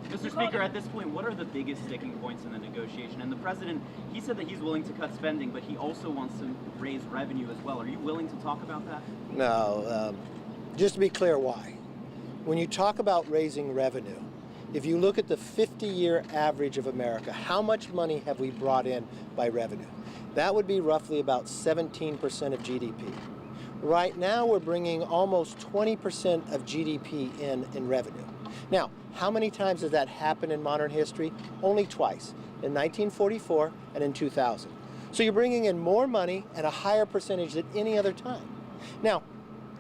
Mr. Speaker, at this point, what are the biggest sticking points in the negotiation? And the president, he said that he's willing to cut spending, but he also wants to raise revenue as well. Are you willing to talk about that? No. Just to be clear, why? When you talk about raising revenue, if you look at the 50-year average of America, how much money have we brought in by revenue? That would be roughly about 17% of GDP. Right now, we're bringing almost 20% of GDP in revenue. Now, how many times has that happened in modern history? Only twice, in 1944 and in 2000. So you're bringing in more money at a higher percentage than any other time. Now,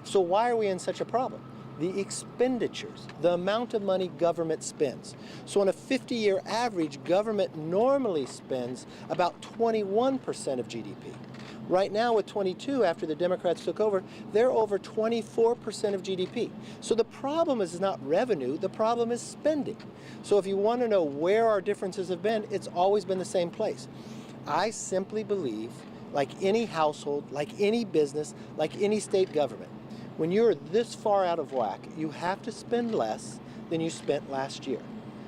so why are we in such a problem? The expenditures, the amount of money government spends. So on a 50-year average, government normally spends about 21% of GDP. Right now with 22, after the Democrats took over, they're over 24% of GDP. So the problem is not revenue, the problem is spending. So if you want to know where our differences have been, it's always been the same place. I simply believe, like any household, like any business, like any state government, when you're this far out of whack, you have to spend less than you spent last year.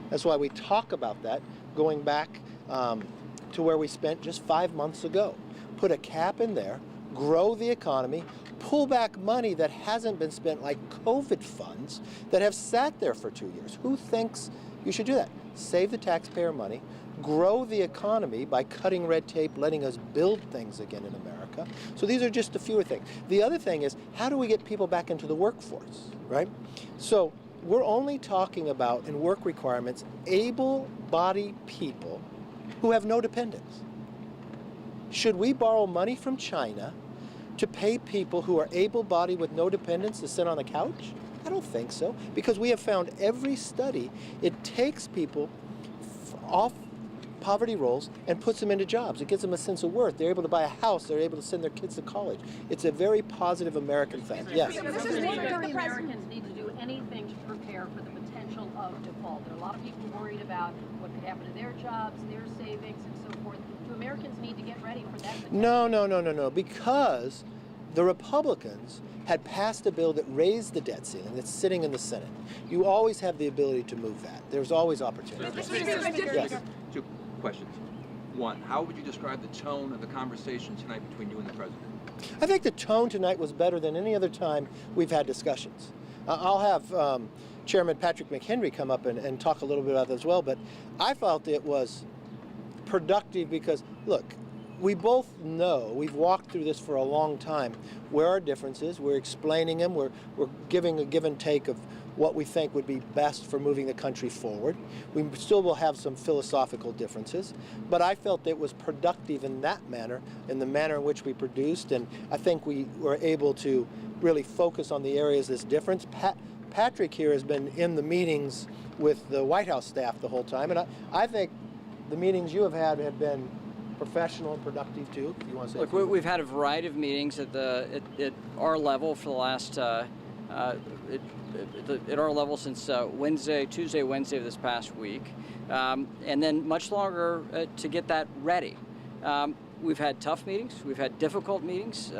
That's why we talk about that, going back to where we spent just 5 months ago. Put a cap in there, grow the economy, pull back money that hasn't been spent, like COVID funds that have sat there for 2 years. Who thinks you should do that? Save the taxpayer money, grow the economy by cutting red tape, letting us build things again in America. So these are just a few things. The other thing is, how do we get people back into the workforce, right? So we're only talking about, in work requirements, able-bodied people who have no dependents. Should we borrow money from China to pay people who are able-bodied with no dependents to sit on the couch? I don't think so, because we have found every study, it takes people off poverty rolls and puts them into jobs. It gives them a sense of worth. They're able to buy a house. They're able to send their kids to college. It's a very positive American thing. Yes. Do Americans need to do anything to prepare for the potential of default? There are a lot of people worried about what could happen to their jobs, their savings, and so forth. Do Americans need to get ready for that potential? No, because the Republicans had passed a bill that raised the debt ceiling that's sitting in the Senate. You always have the ability to move that. There's always opportunity. Yes. Two questions. One, how would you describe the tone of the conversation tonight between you and the president? I think the tone tonight was better than any other time we've had discussions. I'll have Chairman Patrick McHenry come up and talk a little bit about that as well, but I felt it was productive because, look, we both know, we've walked through this for a long time, where our differences, we're explaining them, we're giving a give and take of what we think would be best for moving the country forward. We still will have some philosophical differences, but I felt it was productive in that manner, in the manner in which we produced, and I think we were able to really focus on the areas that's different. Patrick here has been in the meetings with the White House staff the whole time, and I think the meetings you have had been professional and productive too, if you want to say. Look, we've had a variety of meetings at our level for the last at our level since Tuesday, Wednesday of this past week, and then much longer to get that ready. We've had tough meetings, we've had difficult meetings.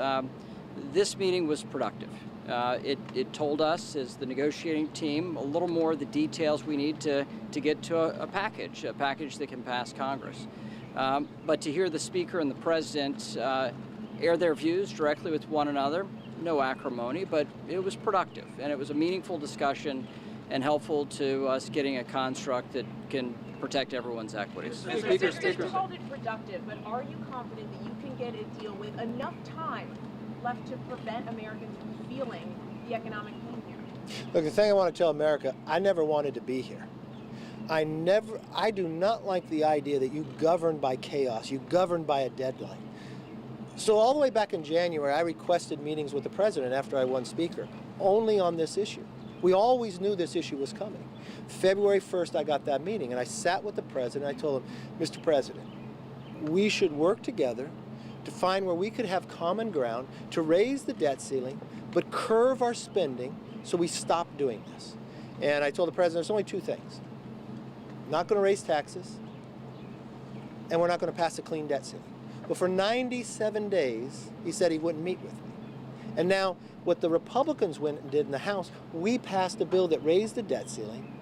This meeting was productive. It told us, as the negotiating team, a little more of the details we need to get to a package that can pass Congress. But to hear the Speaker and the President air their views directly with one another, no acrimony, but it was productive, and it was a meaningful discussion and helpful to us getting a construct that can protect everyone's equities. You called it productive, but are you confident that you can get a deal with enough time left to prevent Americans from feeling the economic pain here? Look, the thing I want to tell America, I never wanted to be here. I do not like the idea that you govern by chaos, you govern by a deadline. So all the way back in January, I requested meetings with the president after I won Speaker, only on this issue. We always knew this issue was coming. February 1st, I got that meeting, and I sat with the president. I told him, Mr. President, we should work together to find where we could have common ground to raise the debt ceiling, but curve our spending so we stop doing this. And I told the president, there's only two things. Not going to raise taxes, and we're not going to pass a clean debt ceiling. But for 97 days, he said he wouldn't meet with me. And now, what the Republicans went and did in the House, we passed a bill that raised the debt ceiling,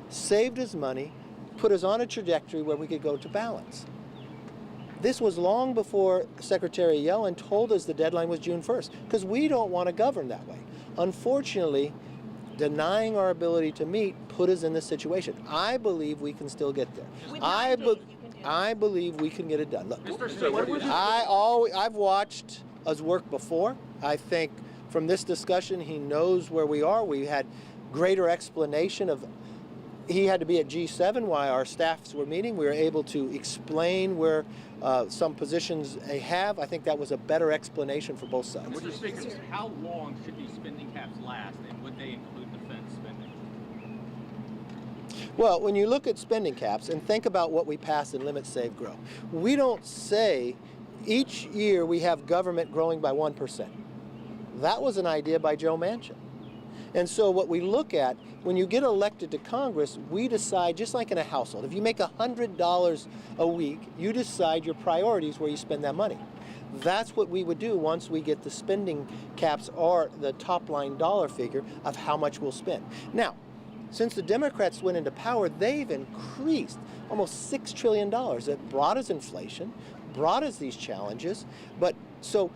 saved us money, put us on a trajectory where we could go to balance. This was long before Secretary Yellen told us the deadline was June 1st, because we don't want to govern that way. Unfortunately, denying our ability to meet put us in this situation. I believe we can still get there. With 9 days, you can do it. I believe we can get it done. Look, Mr. I've watched us work before. I think from this discussion, he knows where we are. We had greater explanation of. He had to be at G7 while our staffs were meeting. We were able to explain where some positions they have. I think that was a better explanation for both sides. Mr. Speaker, how long should these spending caps last, and would they include defense spending? Well, when you look at spending caps and think about what we pass in Limit, Save, Grow, we don't say each year we have government growing by 1%. That was an idea by Joe Manchin. And so what we look at, when you get elected to Congress, we decide, just like in a household, if you make $100 a week, you decide your priorities where you spend that money. That's what we would do once we get the spending caps or the top line dollar figure of how much we'll spend. Now, since the Democrats went into power, they've increased almost $6 trillion. It brought us inflation, brought us these challenges, but so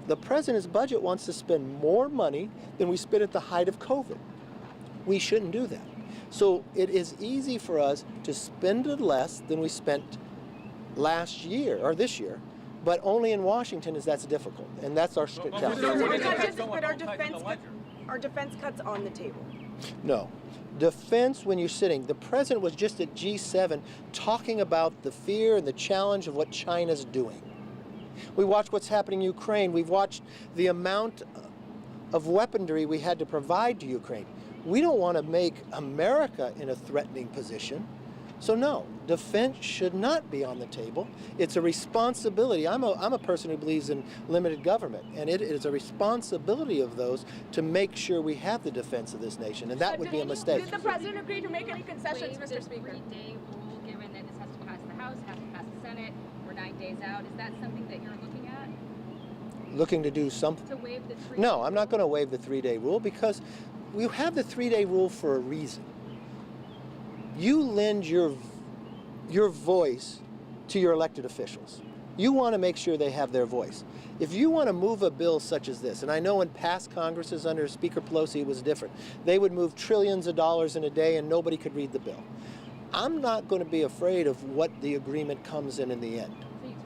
the president's budget wants to spend more money than we spent at the height of COVID. We shouldn't do that. So it is easy for us to spend less than we spent last year or this year, but only in Washington is that's difficult, and that's our challenge. But are defense cuts on the table? No. Defense, when you're sitting, the president was just at G7 talking about the fear and the challenge of what China's doing. We watched what's happening in Ukraine. We've watched the amount of weaponry we had to provide to Ukraine. We don't want to make America in a threatening position. So no, defense should not be on the table. It's a responsibility. I'm a person who believes in limited government, and it is a responsibility of those to make sure we have the defense of this nation, and that would be a mistake. Did the president agree to make any concessions, Mr. Speaker? The 3-day rule, given that this has to pass the House, has to pass the Senate, we're 9 days out, is that something that you're looking at? Looking to do something? To waive the 3-day No, I'm not going to waive the 3-day rule because we have the 3-day rule for a reason. You lend your voice to your elected officials. You want to make sure they have their voice. If you want to move a bill such as this, and I know in past Congresses under Speaker Pelosi it was different, they would move trillions of dollars in a day and nobody could read the bill. I'm not going to be afraid of what the agreement comes in the end.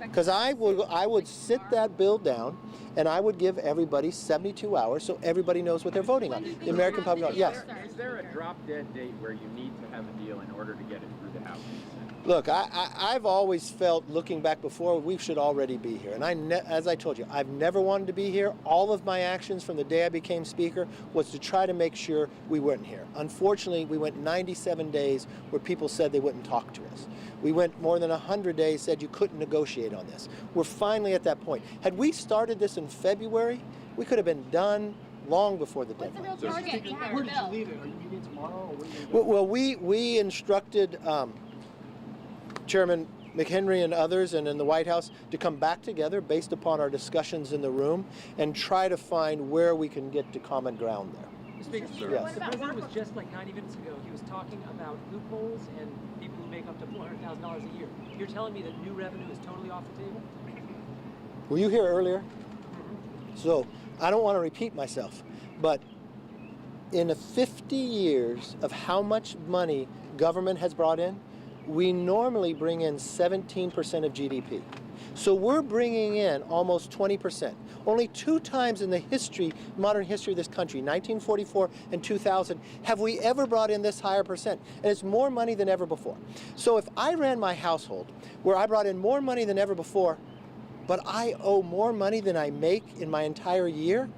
Because I would sit that bill down and I would give everybody 72 hours so everybody knows what they're voting on. The American public, yes. Is there a drop-dead date where you need to have a deal in order to get it through the House and Senate? Look, I've always felt, looking back before, we should already be here. And as I told you, I've never wanted to be here. All of my actions from the day I became Speaker was to try to make sure we weren't here. Unfortunately, we went 97 days where people said they wouldn't talk to us. We went more than 100 days, said you couldn't negotiate on this. We're finally at that point. Had we started this in February, we could have been done long before the deadline. What's the real target to have the bill? leave it? Are you meeting tomorrow? Well, we instructed Chairman McHenry and others and in the White House to come back together based upon our discussions in the room and try to find where we can get to common ground there. Speaker, Yes. the president was just like 90 minutes ago. He was talking about loopholes and people who make up to $400,000 a year. You're telling me that new revenue is totally off the table? Were you here earlier? So I don't want to repeat myself, but in the 50 years of how much money government has brought in, we normally bring in 17% of GDP. So we're bringing in almost 20%. Only 2 times in the modern history of this country, 1944 and 2000, have we ever brought in this higher percent. And it's more money than ever before. So if I ran my household where I brought in more money than ever before, but I owe more money than I make in my entire year,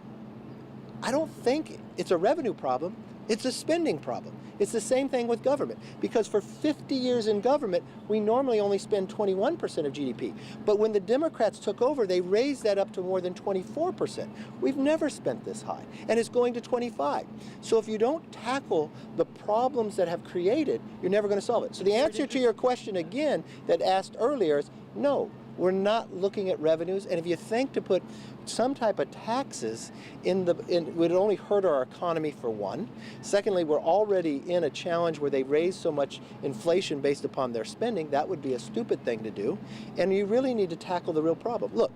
I don't think it's a revenue problem, it's a spending problem. It's the same thing with government, because for 50 years in government, we normally only spend 21% of GDP. But when the Democrats took over, they raised that up to more than 24%. We've never spent this high, and it's going to 25. So if you don't tackle the problems that have created, you're never going to solve it. So the answer to your question again that asked earlier is no. We're not looking at revenues, and if you think to put some type of taxes would only hurt our economy, for one. Secondly, we're already in a challenge where they raise so much inflation based upon their spending. That would be a stupid thing to do, and you really need to tackle the real problem. Look,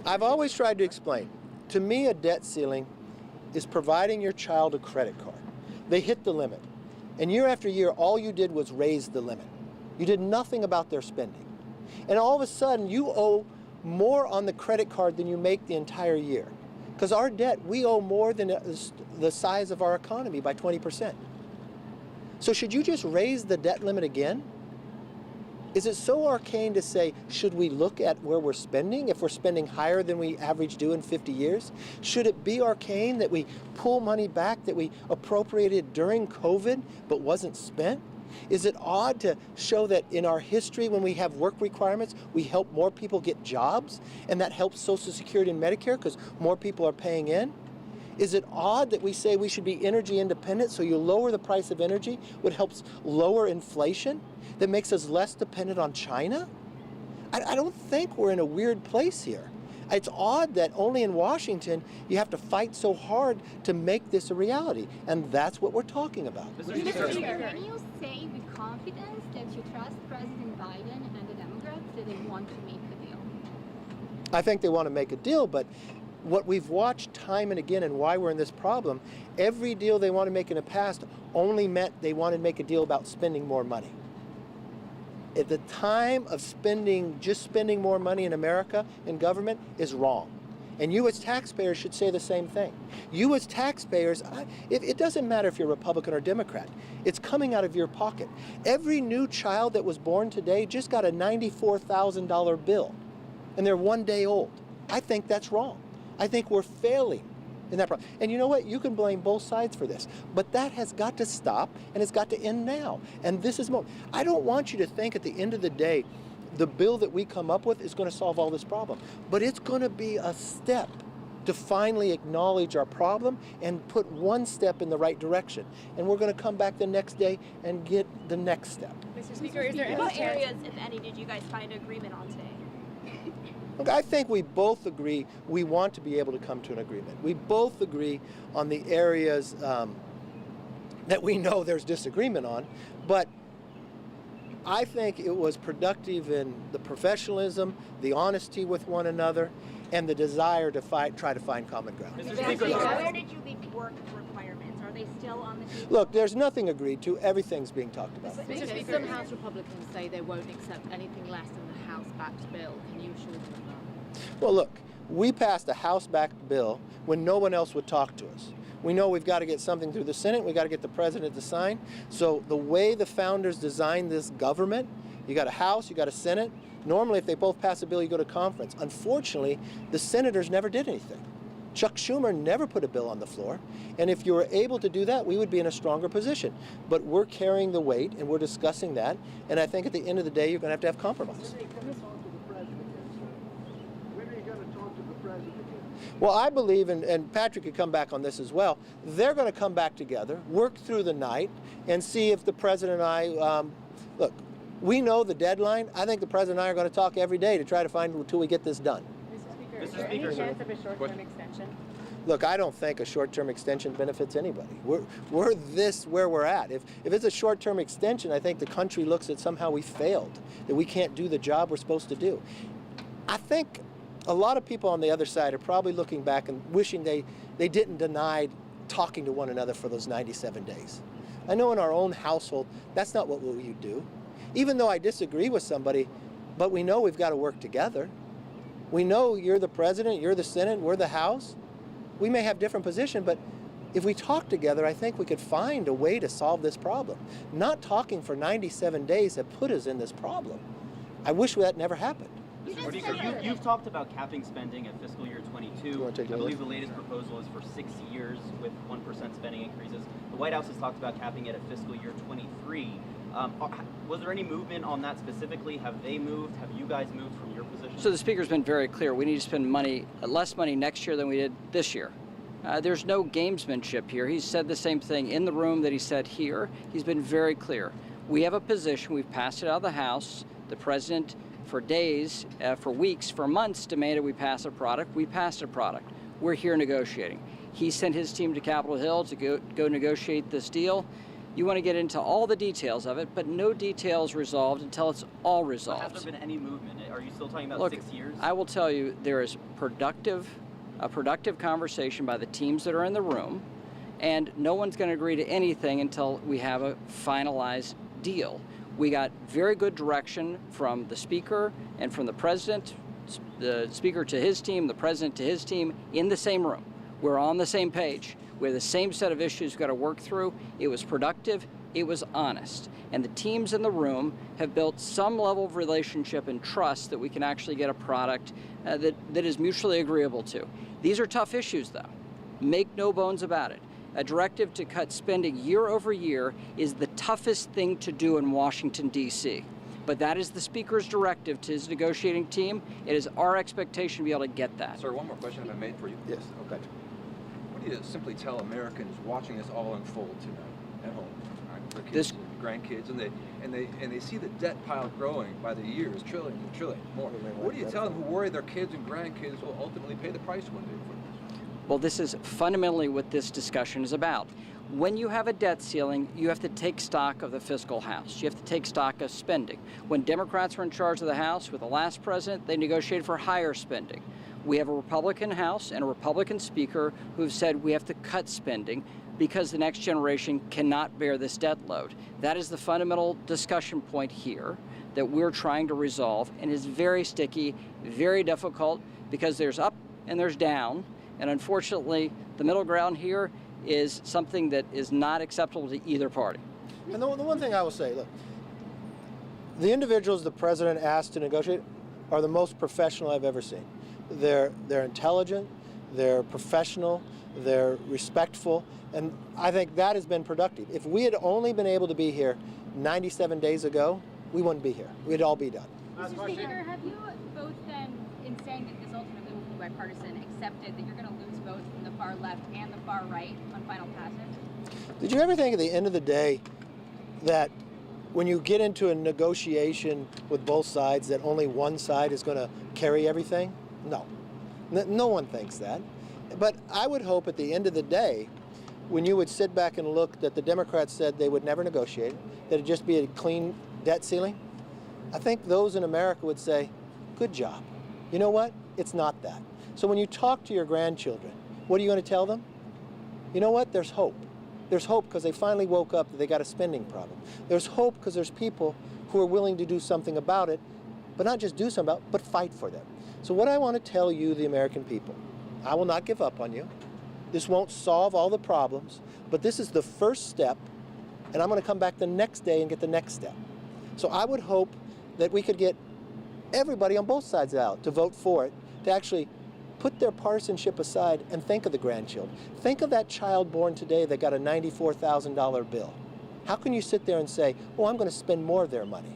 I've always tried to explain, to me a debt ceiling is providing your child a credit card. They hit the limit, and year after year all you did was raise the limit. You did nothing about their spending, and all of a sudden you owe more on the credit card than you make the entire year. Because our debt, we owe more than the size of our economy by 20%. So should you just raise the debt limit again? Is it so arcane to say, should we look at where we're spending, if we're spending higher than we average do in 50 years? Should it be arcane that we pull money back that we appropriated during COVID but wasn't spent? Is it odd to show that in our history, when we have work requirements, we help more people get jobs, and that helps Social Security and Medicare because more people are paying in? Is it odd that we say we should be energy independent, so you lower the price of energy, which helps lower inflation, that makes us less dependent on China? I don't think we're in a weird place here. It's odd that only in Washington you have to fight so hard to make this a reality, and that's what we're talking about. Mr. Speaker, can you say with confidence that you trust President Biden and the Democrats that they want to make a deal? I think they want to make a deal, but what we've watched time and again and why we're in this problem, every deal they want to make in the past only meant they wanted to make a deal about spending more money. At the time of just spending more money in America in government is wrong. And you as taxpayers should say the same thing. You as taxpayers, it doesn't matter if you're Republican or Democrat. It's coming out of your pocket. Every new child that was born today just got a $94,000 bill, and they're 1 day old. I think that's wrong. I think we're failing in that problem. And you know what? You can blame both sides for this, but that has got to stop, and it's got to end now. And this is I don't want you to think at the end of the day the bill that we come up with is going to solve all this problem, but it's going to be a step to finally acknowledge our problem and put one step in the right direction. And we're going to come back the next day and get the next step. Mr. Speaker, is there any areas, if any, did you guys find agreement on today? Look, I think we both agree we want to be able to come to an agreement. We both agree on the areas that we know there's disagreement on, but I think it was productive in the professionalism, the honesty with one another, and the desire to try to find common ground. Mr. Speaker, where did you leave work requirements? Are they still on the table? Look, there's nothing agreed to. Everything's being talked about. Mr. Speaker, some House Republicans say they won't accept anything less than the House-backed bill. Can you assure them of that? Well, look, we passed a House-backed bill when no one else would talk to us. We know we've got to get something through the Senate. We've got to get the president to sign. So the way the founders designed this government, you got a House, you got a Senate. Normally, if they both pass a bill, you go to conference. Unfortunately, the senators never did anything. Chuck Schumer never put a bill on the floor. And if you were able to do that, we would be in a stronger position. But we're carrying the weight, and we're discussing that. And I think at the end of the day, you're going to have compromise. Well, I believe, and Patrick could come back on this as well, they're going to come back together, work through the night, and see if the president and I, look, we know the deadline. I think the president and I are going to talk every day to try to find until we get this done. Mr. Speaker, is there any chance of a short-term extension? Look, I don't think a short-term extension benefits anybody. We're this where we're at. If it's a short-term extension, I think the country looks at somehow we failed, that we can't do the job we're supposed to do. I think a lot of people on the other side are probably looking back and wishing they didn't deny talking to one another for those 97 days. I know in our own household, that's not what we do. Even though I disagree with somebody, but we know we've got to work together. We know you're the president, you're the Senate, we're the House. We may have different positions, but if we talk together, I think we could find a way to solve this problem. Not talking for 97 days have put us in this problem. I wish that never happened. Mr. Speaker, you've talked about capping spending at fiscal year 22. I believe the latest proposal is for 6 years with 1% spending increases. The White House has talked about capping it at fiscal year 23. Was there any movement on that specifically? Have they moved? Have you guys moved from your position? So the Speaker's been very clear. We need to spend less money next year than we did this year. There's no gamesmanship here. He's said the same thing in the room that he said here. He's been very clear. We have a position. We've passed it out of the House. The president for days, for weeks, for months demanded we pass a product. We passed a product. We're here negotiating. He sent his team to Capitol Hill to go negotiate this deal. You want to get into all the details of it, but no details resolved until it's all resolved. Has there been any movement? Are you still talking about Look, 6 years? I will tell you there is a productive conversation by the teams that are in the room, and no one's going to agree to anything until we have a finalized deal. We got very good direction from the Speaker and from the President, the Speaker to his team, the President to his team, in the same room. We're on the same page. We have the same set of issues we've got to work through. It was productive. It was honest. And the teams in the room have built some level of relationship and trust that we can actually get a product that is mutually agreeable to. These are tough issues, though. Make no bones about it. A directive to cut spending year over year is the toughest thing to do in Washington, D.C. But that is the Speaker's directive to his negotiating team. It is our expectation to be able to get that. Sir, one more question if I may for you. Yes. Okay. What do you simply tell Americans watching this all unfold tonight at home? Right? Their kids and grandkids, and they see the debt pile growing by the years, trillions and trillions more. What do you tell them who worry their kids and grandkids will ultimately pay the price one day for this? Well, this is fundamentally what this discussion is about. When you have a debt ceiling, you have to take stock of the fiscal house. You have to take stock of spending. When Democrats were in charge of the House with the last president, they negotiated for higher spending. We have a Republican House and a Republican Speaker who've said we have to cut spending because the next generation cannot bear this debt load. That is the fundamental discussion point here that we're trying to resolve, and is very sticky, very difficult, because there's up and there's down. And unfortunately, the middle ground here is something that is not acceptable to either party. And the one thing I will say, look, the individuals the president asked to negotiate are the most professional I've ever seen. They're intelligent, they're professional, they're respectful, and I think that has been productive. If we had only been able to be here 97 days ago, we wouldn't be here. We'd all be done. Mr. Speaker, have you both then, in saying that this ultimately will be bipartisan, accepted that you're going to lose votes from the far left and the far right on final passage? Did you ever think at the end of the day that when you get into a negotiation with both sides that only one side is going to carry everything? No. No one thinks that. But I would hope at the end of the day, when you would sit back and look that the Democrats said they would never negotiate, that it'd just be a clean debt ceiling, I think those in America would say, good job. You know what? It's not that. So when you talk to your grandchildren, what are you going to tell them? You know what? There's hope. There's hope because they finally woke up that they got a spending problem. There's hope because there's people who are willing to do something about it, but not just do something about it, but fight for them. So what I want to tell you, the American people, I will not give up on you. This won't solve all the problems, but this is the first step, and I'm going to come back the next day and get the next step. So I would hope that we could get everybody on both sides out to vote for it, to actually put their partisanship aside and think of the grandchildren. Think of that child born today that got a $94,000 bill. How can you sit there and say, oh, I'm going to spend more of their money?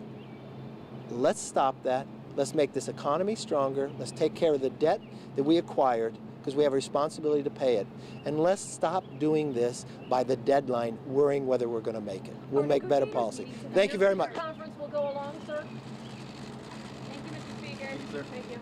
Let's stop that. Let's make this economy stronger. Let's take care of the debt that we acquired because we have a responsibility to pay it. And let's stop doing this by the deadline, worrying whether we're going to make it. We'll make better policy. Thank you very much. Conference will go along, sir. Thank you, Mr. Speaker. Thank you, sir. Thank you.